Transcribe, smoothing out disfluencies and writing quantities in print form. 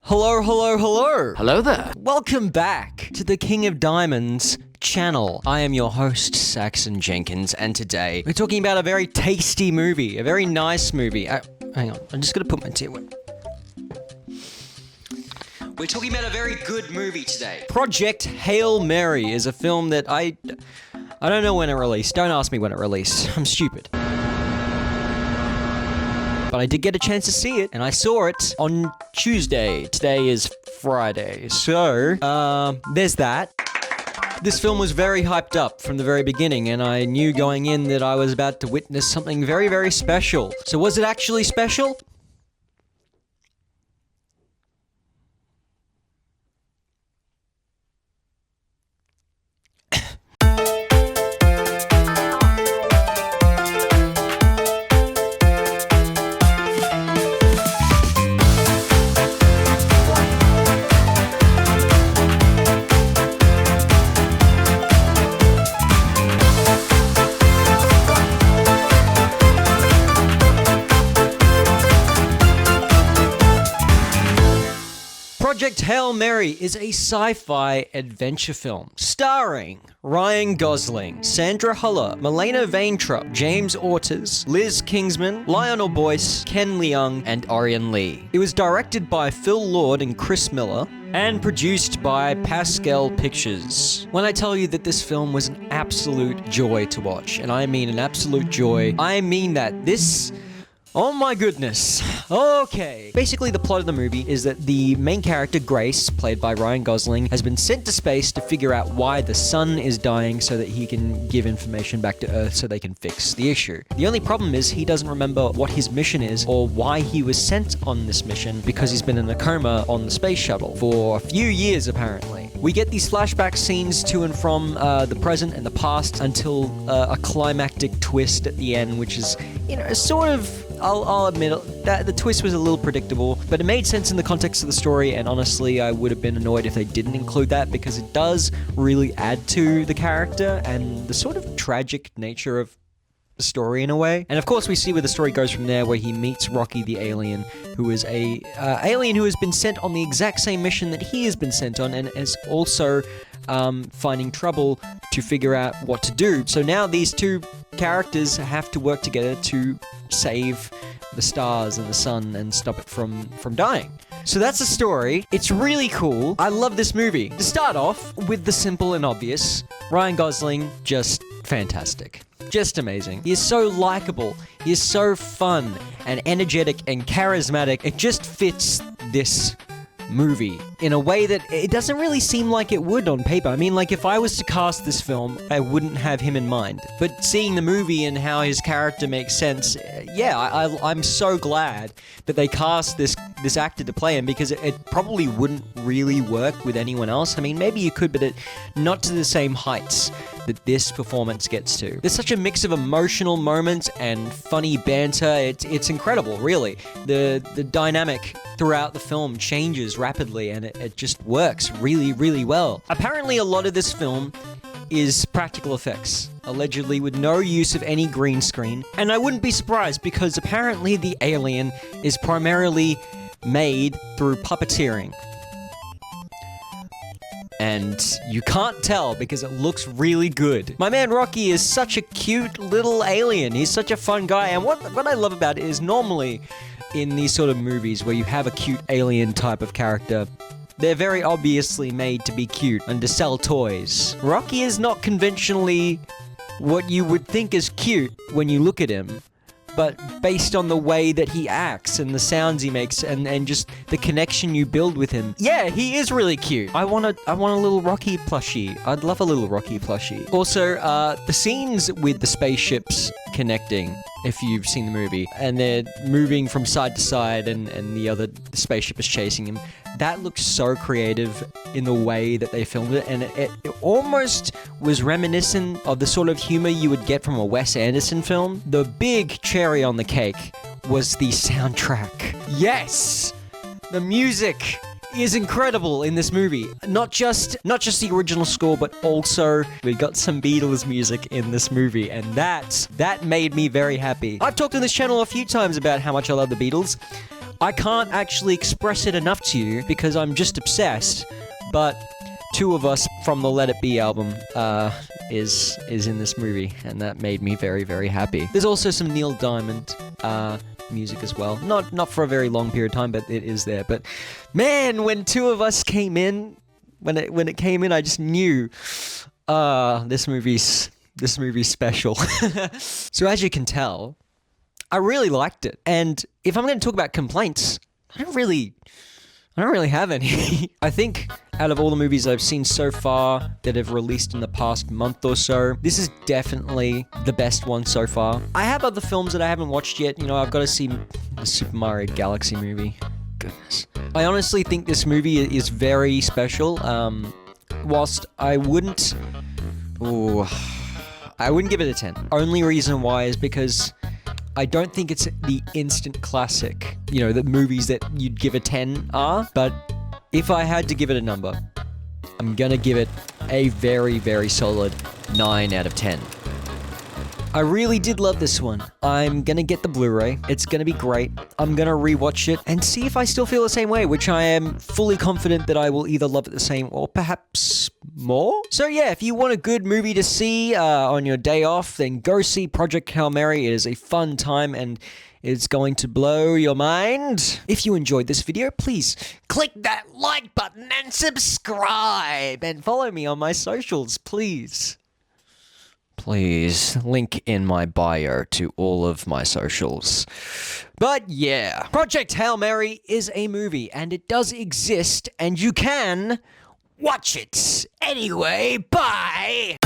Hello, hello, hello. Hello there. Welcome back to the King of Diamonds channel. I am your host, Saxon Jenkins, and today we're talking about a very tasty movie, a very nice movie. Hang on, I'm just gonna put my tea away. We're talking about a very good movie today. Project Hail Mary is a film that I don't know when it released. Don't ask me when it released. I'm stupid. But I did get a chance to see it, and I saw it on Tuesday. Today is Friday. So, there's that. This film was very hyped up from the very beginning, and I knew going in that I was about to witness something very, very special. So was it actually special? Project Hail Mary is a sci-fi adventure film starring Ryan Gosling, Sandra Huller, Milena Vaintrub, James Ortiz, Liz Kingsman, Lionel Boyce, Ken Leung, and Orion Lee. It was directed by Phil Lord and Chris Miller and produced by Pascal Pictures. When I tell you that this film was an absolute joy to watch, and I mean an absolute joy, I mean that this... Oh my goodness. Okay. Basically, the plot of the movie is that the main character, Grace, played by Ryan Gosling, has been sent to space to figure out why the sun is dying so that he can give information back to Earth so they can fix the issue. The only problem is he doesn't remember what his mission is or why he was sent on this mission because he's been in a coma on the space shuttle for a few years, apparently. We get these flashback scenes to and from the present and the past until a climactic twist at the end, which is, sort of... I'll admit that the twist was a little predictable, but it made sense in the context of the story, and honestly, I would have been annoyed if they didn't include that because it does really add to the character and the sort of tragic nature of the story in a way. And of course, we see where the story goes from there, where he meets Rocky the alien, who is a alien who has been sent on the exact same mission that he has been sent on, and is also finding trouble to figure out what to do. So now these two characters have to work together to save the stars and the sun and stop it from dying. So that's the story. It's really cool. I love this movie. To start off with the simple and obvious, Ryan Gosling, just fantastic. Just amazing. He is so likable. He is so fun and energetic and charismatic. It just fits this movie in a way that it doesn't really seem like it would on paper. I mean, like, if I was to cast this film, I wouldn't have him in mind. But seeing the movie and how his character makes sense, I'm so glad that they cast this actor to play him, because it probably wouldn't really work with anyone else. I mean, maybe you could, but not to the same heights that this performance gets to. There's such a mix of emotional moments and funny banter. It's incredible, really. The dynamic throughout the film changes rapidly, and it just works really, really well. Apparently, a lot of this film is practical effects, allegedly with no use of any green screen. And I wouldn't be surprised, because apparently the alien is primarily made through puppeteering. And you can't tell because it looks really good. My man Rocky is such a cute little alien. He's such a fun guy. And what I love about it is, normally in these sort of movies where you have a cute alien type of character, they're very obviously made to be cute and to sell toys. Rocky is not conventionally what you would think is cute when you look at him, but based on the way that he acts and the sounds he makes and just the connection you build with him. Yeah, he is really cute. I want a little Rocky plushie. I'd love a little Rocky plushie. Also, the scenes with the spaceships connecting, if you've seen the movie, and they're moving from side to side and the other spaceship is chasing him, that looks so creative in the way that they filmed it, and it almost was reminiscent of the sort of humor you would get from a Wes Anderson film. The big cherry on the cake was the soundtrack. Yes! The music is incredible in this movie. Not just the original score, but also we got some Beatles music in this movie, and that made me very happy. I've talked on this channel a few times about how much I love the Beatles. I can't actually express it enough to you because I'm just obsessed, but two of us from the Let It Be album is in this movie, and that made me very, very happy. There's also some Neil Diamond music as well. Not for a very long period of time, but it is there. But man, when two of us came in, when it came in, I just knew this movie's special. So as you can tell, I really liked it. And if I'm going to talk about complaints, I don't really have any. I think out of all the movies I've seen so far that have released in the past month or so, this is definitely the best one so far. I have other films that I haven't watched yet. You know, I've got to see the Super Mario Galaxy movie. Goodness. I honestly think this movie is very special. Whilst I wouldn't give it a 10. Only reason why is because I don't think it's the instant classic, you know, the movies that you'd give a 10 are. But if I had to give it a number, I'm gonna give it a very, very solid 9 out of 10. I really did love this one. I'm gonna get the Blu-ray. It's gonna be great. I'm gonna rewatch it and see if I still feel the same way, which I am fully confident that I will either love it the same or perhaps more. So yeah, if you want a good movie to see on your day off, then go see Project Hail Mary. It is a fun time and it's going to blow your mind. If you enjoyed this video, please click that like button and subscribe and follow me on my socials, please. Please, link in my bio to all of my socials. But yeah, Project Hail Mary is a movie, and it does exist, and you can watch it anyway. Bye!